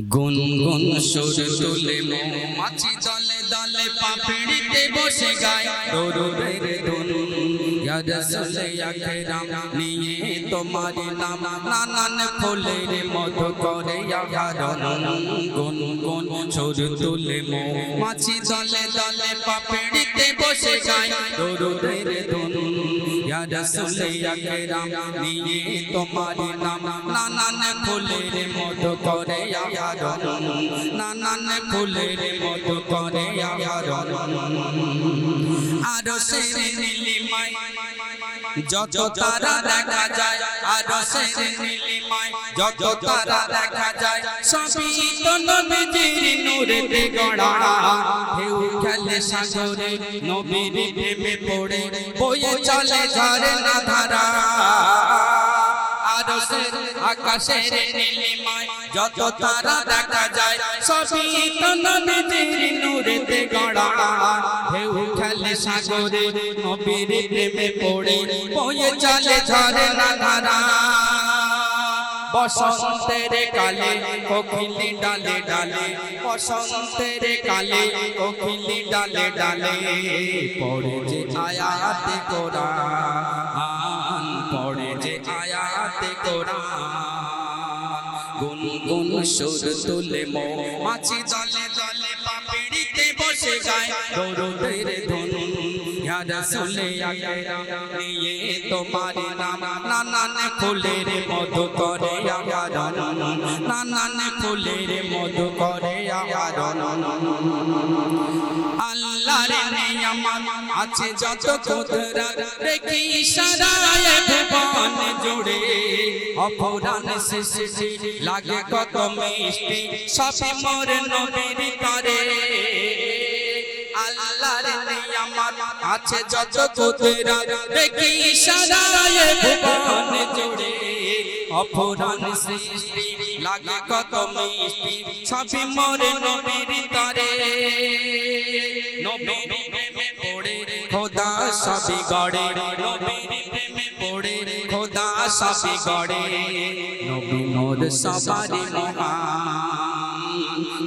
গুনগুন সুর তুলে মৌমাছি দলে দলে পাপড়িতে বসে গায় দরুদের ধুন ইয়া রাসূল আকরাম নিয়ে তোমার নাম নানান ফুলের মতো করে আহরণ গুনগুন সুর তুলে মৌমাছি দলে দলে পাপড়িতে বসে গায় দরুদের ধুন ইয়া রাসূল আকরাম নিয়ে তোমার নাম নানান ফুলের মতো করে আহরণ নানান ফুলের মতো করে আহরণ আরশের নীলিমায় যত তারা দেখা যায় আরশের নীলিমায় যত তারা দেখা যায় সবই তো নবীজির নূরেতে গড়া ঢেউ খেলে সাগরে নবীর প্রেমে পড়ে বয়ে চলে ঝরনা ধারা আরশের আকাশের নীলিমায় যত তারা দেখা যায় সবই তো নবীজির নূরেতে গড়া ঢেউ খেলে সাগরে নবীর প্রেমে পড়ে বয়ে চলে ঝরনা ধারা বসন্তের কালে কোকিলি ডালে ডালে বসন্তের কালে কোকিলি ডালে ডালে পড়ে যে আয়াতে কোরআন পড়ে যে আয়াতে কোরআন গুনগুন সুর তুলে মৌমাছি দলে দলে পাপড়িতে বসে গায় দরুদের ধুন ইয়া রাসূল আকরাম নিয়ে তোমার নাম নানান ফুলের মতো করে আহরণ নানান ফুলের মতো করে আহরণ আল্লাহর নিয়ামত আছে যত কুদরত দেখি ইশারায় ভুবন জুড়ে অপরাণ সৃষ্টি লাগে কত মিষ্টি সবই মোর নবীর তরে আল্লাহর নিয়ামত আছে যত কুদরত দেখি ইশারায় ভুবন জুড়ে অপরাণ সৃষ্টি লাগে কত মিষ্টি সবই মোর নবীর তরে নবীর প্রেমে পড়ে খোদা সবই গড়ে নবীর প্রেমে পড়ে খোদা সবই গড়ে নবী মোর সবারই মহান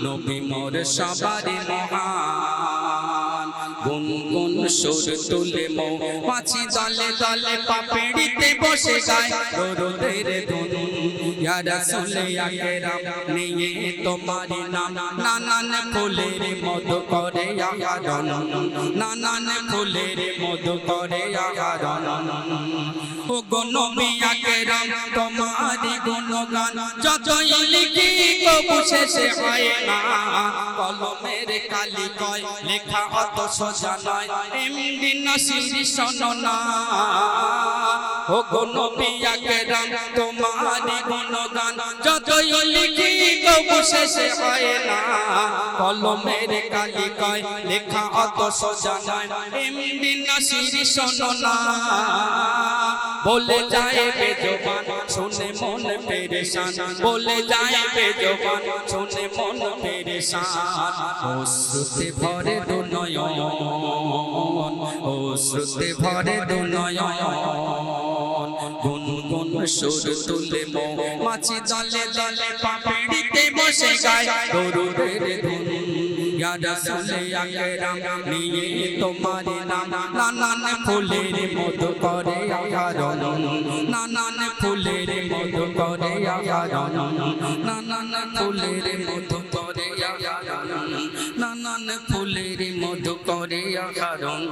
নবী মোর সবারই মহান গুনগুন সুর তুলে মৌমাছি দলে দলে পাপড়িতে বসে গায় দরুদের ধুন ইয়া রাসূল আকরাম নিয়ে তোমার নাম নানান ফুলের মতো করে আহরণ নানান ফুলের মতো করে আহরণ ও গো নবী আকরাম তোমারি গুণগান যতই লিখি কবু শেষে হয় না কলমের কালি কয় লেখা অত সোজা নয় এমনি নসির শোনো না ও গো নবী আকরাম তোমারি গুণগান যতই লিখি কবু শেষে হয় না কলমের কালি কয় লেখা অত সোজা নয় এমনি নসির শোনো না বলে যায় বেজবান শুনে মন পেরেশান বলে যায় বেজবান শুনে মন পেরেশান অশ্রুতে ভরে দুনয়ন অশ্রুতে ভরে দুনয়ন গুনগুন সুর তুলে মৌমাছি দলে দলে পাপড়িতে বসে গায় দরুদের ধুন ইয়া রাসূল আকরাম নিয়ে তোমার নাম নানান ফুলের মতো করে আহরণ নানান ফুলের মতো করে আহরণ নানান ফুলের মতো করে আহরণ নানান ফুলের মতো করে আহরণ।